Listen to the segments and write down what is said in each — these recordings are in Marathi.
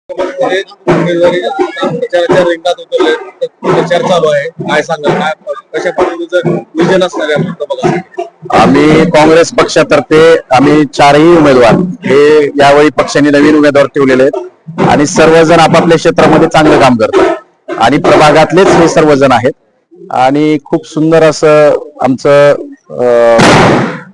उमेदवारी प्रचाराच्या रिंगणात उतरले, प्रचार चालू आहे. काय सांगाल, काय कशा पद्धतीचं विजन असणार आहे प्रभागासाठी? आम्ही काँग्रेस पक्षातर्फे आम्ही चारही उमेदवार हे यावेळी पक्षाने नवीन उमेदवार ठेवलेले आहेत आणि सर्वजण आपापल्या क्षेत्रामध्ये चांगलं काम करतात आणि प्रभागातलेच हे सर्वजण आहेत आणि खूप सुंदर असं आमचं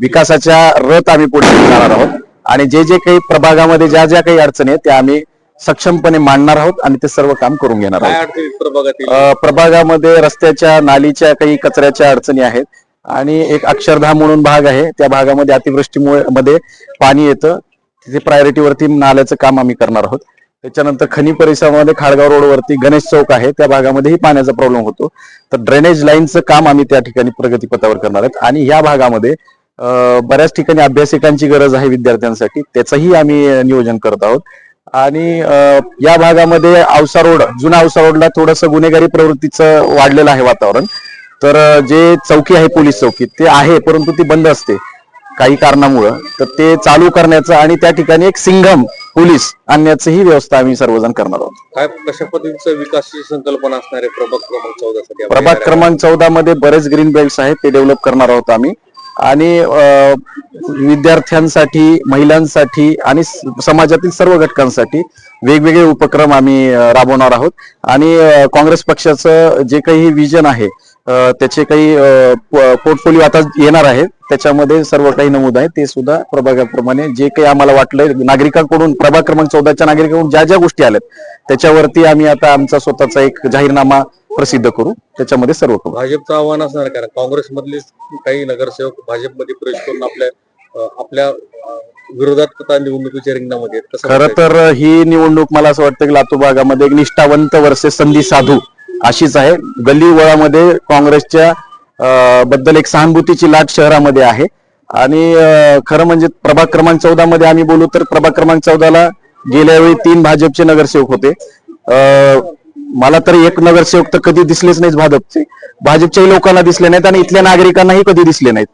विकासाच्या रथ आम्ही पुढे जाणार आहोत आणि जे जे काही प्रभागामध्ये ज्या ज्या काही अडचणी आहेत त्या आम्ही सक्षमपणे मांडणार आहोत आणि ते सर्व काम करून घेणार आहोत. प्रभागामध्ये रस्त्याच्या, नालीच्या, काही कचऱ्याच्या अडचणी आहेत आणि एक अक्षरधाम म्हणून भाग आहे, त्या भागामध्ये अतिवृष्टीमुळे मध्ये पाणी येतं, तिथे प्रायोरिटीवरती नाल्याचं काम आम्ही करणार आहोत. त्याच्यानंतर खनी परिसरामध्ये खाडगाव रोडवरती गणेश चौक आहे, त्या भागामध्येही पाण्याचा प्रॉब्लेम होतो, तर ड्रेनेज लाईनचं काम आम्ही त्या ठिकाणी प्रगतीपथावर करणार आहेत. आणि या भागामध्ये बऱ्याच ठिकाणी अभ्यासिकांची गरज आहे विद्यार्थ्यांसाठी, त्याचंही आम्ही नियोजन करत आहोत. आणि या भागामध्ये औसा रोड, जुना औसा रोडला थोडंसं गुन्हेगारी प्रवृत्तीचं वाढलेलं आहे वातावरण, तर जे चौकी आहे पोलीस चौकी ते आहे परंतु ती बंद असते काही कारणामुळं, तर ते चालू करण्याचं आणि त्या ठिकाणी एक सिंघम पोलीस आणण्याचीही व्यवस्था आम्ही सर्वजण करणार आहोत. काय कशा पद्धतीचं विकासाची संकल्पना असणार आहे प्रभाग क्रमांक 14 साठी? प्रभाग क्रमांक 14 मध्ये बरेच ग्रीन बेल्ट्स आहेत, ते डेव्हलप करणार आहोत आम्ही आणि विद्यार्थ्यांसाठी, महिलांसाठी आणि समाजातील सर्व घटकांसाठी वेगवेगळे उपक्रम आम्ही राबवणार आहोत. आणि काँग्रेस पक्षाचं जे काही विजन आहे त्याचे काही पोर्टफोलिओ आता येणार आहे, त्याच्यामध्ये सर्व काही नमूद आहे, ते सुद्धा प्रभागाप्रमाणे जे काही आम्हाला वाटलंय नागरिकांकडून, प्रभाग क्रमांक 14च्या नागरिकांकडून ज्या ज्या गोष्टी आल्यात त्याच्यावरती आम्ही आता आमचा स्वतःचा एक जाहीरनामा प्रसिद्ध करू, त्याच्यामध्ये सर्व करू. भाजपचं आव्हान असणार, कारण काँग्रेसमधले काही नगरसेवक भाजपमध्ये प्रवेश करून आपल्या विरोधात निवडणुकीच्या रिंगणामध्ये. खरं तर ही निवडणूक मला असं वाटतं की लातूर भागामध्ये एक निष्ठावंत वर्सेस संधी साधू अशीच आहे. गल्ली वळामध्ये काँग्रेसच्या बद्दल एक सहानुभूतीची लाट शहरामध्ये आहे आणि खरं म्हणजे प्रभाग क्रमांक 14 मध्ये आम्ही बोलू तर प्रभाग क्रमांक 14ला गेल्या वेळी 3 भाजपचे नगरसेवक होते. मला तरी एक नगरसेवक तर कधी दिसलेच नाहीत भाजपच्याही लोकांना दिसले नाहीत आणि इथल्या नागरिकांनाही कधी दिसले नाहीत.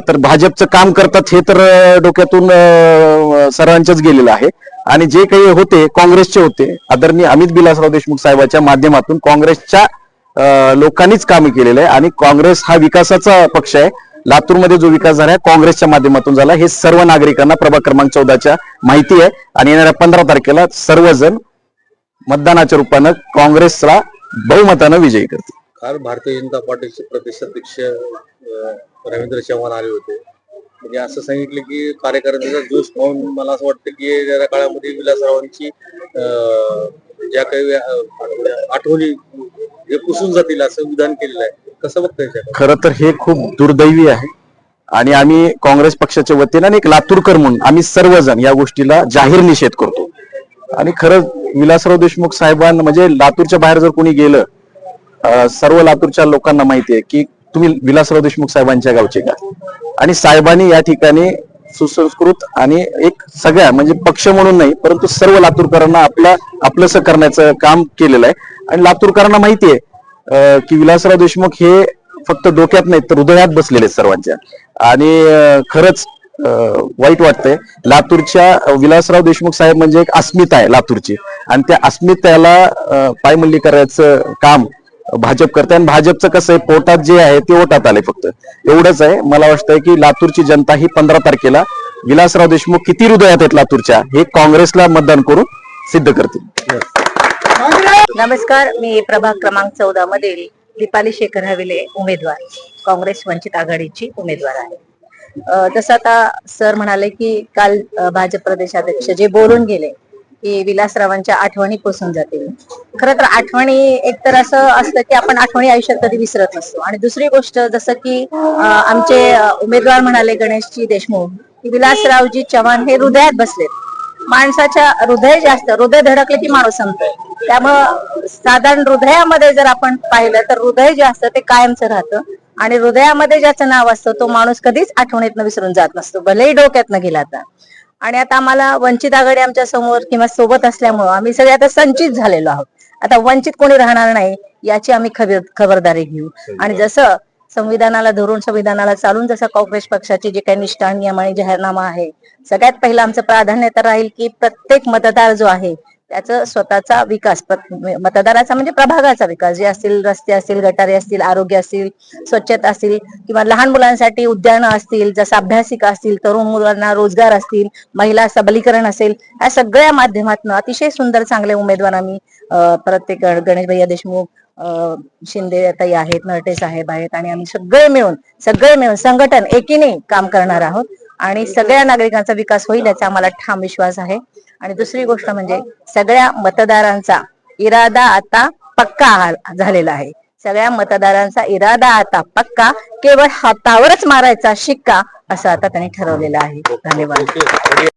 तर भाजपचं काम करतात हे तर डोक्यातून सर्वांच्याच गेलेलं आहे. आणि जे काही होते काँग्रेसचे होते, आदरणीय अमित विलासराव देशमुख साहेबांच्या माध्यमातून काँग्रेसच्या लोकांनीच काम केलेलं आहे आणि काँग्रेस हा विकासाचा पक्ष आहे. लातूरमध्ये जो विकास झाला काँग्रेसच्या माध्यमातून झाला हे सर्व नागरिकांना प्रभाग क्रमांक 14च्या माहिती आहे आणि येणाऱ्या 15 तारखेला सर्वजण मतदानाच्या रूपानं काँग्रेसला बहुमतानं विजयी करतील. काल भारतीय जनता पार्टीचे प्रदेशाध्यक्ष रवींद्र चव्हाण आले होते, म्हणजे असं सांगितलं की कार्यकर्त्यांचा जोश पाहून मला असं वाटतं की येणाऱ्या काळामध्ये विलासरावांची ज्या काही आठवणी जे पुसून जातील असं विधान केलेलं आहे. कसं बघताय? खरं तर हे खूप दुर्दैवी आहे आणि आम्ही काँग्रेस पक्षाच्या वतीने आणि एक लातूरकर म्हणून आम्ही सर्वजण या गोष्टीला जाहीर निषेध करतो. आणि खरं विलासराव देशमुख साहेबांना म्हणजे लातूरच्या बाहेर जर कोणी गेलं, सर्व लातूरच्या लोकांना माहिती आहे की तुम्ही विलासराव देशमुख साहेबांच्या गावचे का, आणि साहेबांनी या ठिकाणी सुसंस्कृत आणि एक सगळ्या म्हणजे पक्ष म्हणून नाही परंतु सर्व लातूरकरांना आपलंसं करण्याचं काम केलेलं आहे. आणि लातूरकरांना माहिती आहे की विलासराव देशमुख हे फक्त डोक्यात नाहीत तर हृदयात बसलेले सर्वांच्या. आणि खरंच वाईट वाटतंय, लातूरच्या विलासराव देशमुख साहेब म्हणजे एक अस्मिता आहे लातूरची आणि त्या अस्मितेला पायमल्ली करायचं काम भाजप करते. आणि भाजपचं कसं आहे, पोटात जे आहे ते ओटात आले, फक्त एवढंच आहे. मला वाटतंय की लातूरची जनता ही 15 तारखेला विलासराव देशमुख किती हृदयात आहेत लातूरच्या हे काँग्रेसला मतदान करून सिद्ध करतील. नमस्कार, मी प्रभाग क्रमांक 14 मधील दीपाली शेखर हविले उमेदवार, काँग्रेस वंचित आघाडीची उमेदवार आहे. जसं आता सर म्हणाले की काल भाजप प्रदेशाध्यक्ष जे बोलून गेले की विलासरावांच्या आठवणी पुसून जातील. खरं तर आठवणी एकतर असं असतं की आपण आठवणी आयुष्यात कधी विसरत नसतो. आणि दुसरी गोष्ट जसं की आमचे उमेदवार म्हणाले गणेशजी देशमुख की विलासरावजी चव्हाण हे हृदयात बसलेत. माणसाच्या हृदय धडकले की माणूस संपतोय. त्यामुळं साधारण हृदयामध्ये जर आपण पाहिलं तर हृदय जे असतं ते कायमचं राहतं आणि हृदयामध्ये ज्याचं नाव असतं तो माणूस कधीच आठवणीतनं विसरून जात नसतो, भलेही डोक्यातनं गेला तर. आणि आता आम्हाला वंचित आघाडी आमच्या समोर किंवा सोबत असल्यामुळं आम्ही सगळे आता संचित झालेलो आहोत. आता वंचित कोणी राहणार नाही याची आम्ही खबरदारी घेऊ. आणि जसं संविधानाला धरून, संविधानाला चालून जसं काँग्रेस पक्षाची जे काही निष्ठा, नियम आणि जाहीरनामा आहे, सगळ्यात पहिलं आमचं प्राधान्य तर राहील की प्रत्येक मतदार जो आहे त्याचं स्वतःचा विकास मतदाराचा म्हणजे प्रभागाचा विकास जे असतील, रस्ते असतील, गटारे असतील, आरोग्य असतील, स्वच्छता असतील, किंवा लहान मुलांसाठी उद्यानं असतील, जसं अभ्यासिका असतील, तरुण मुलांना रोजगार असतील, महिला सबलीकरण असेल, या सगळ्या माध्यमातून अतिशय सुंदर चांगले उमेदवार आम्ही प्रत्येक गणेश भैया देशमुख, शिंदे ताई आहेत, नरटे साहेब आहेत, आणि आम्ही सगळे मिळून संघटन एकीने काम करणार आहोत आणि सगळ्या नागरिकांचा विकास होईल याचा आम्हाला ठाम विश्वास आहे. आणि दुसरी गोष्ट म्हणजे सगळ्या मतदारांचा इरादा आता पक्का झालेला आहे. सगळ्या मतदारांचा इरादा आता पक्का, केवळ हातावरच मारायचा शिक्का असं आता त्यांनी ठरवलेलं आहे. धन्यवाद.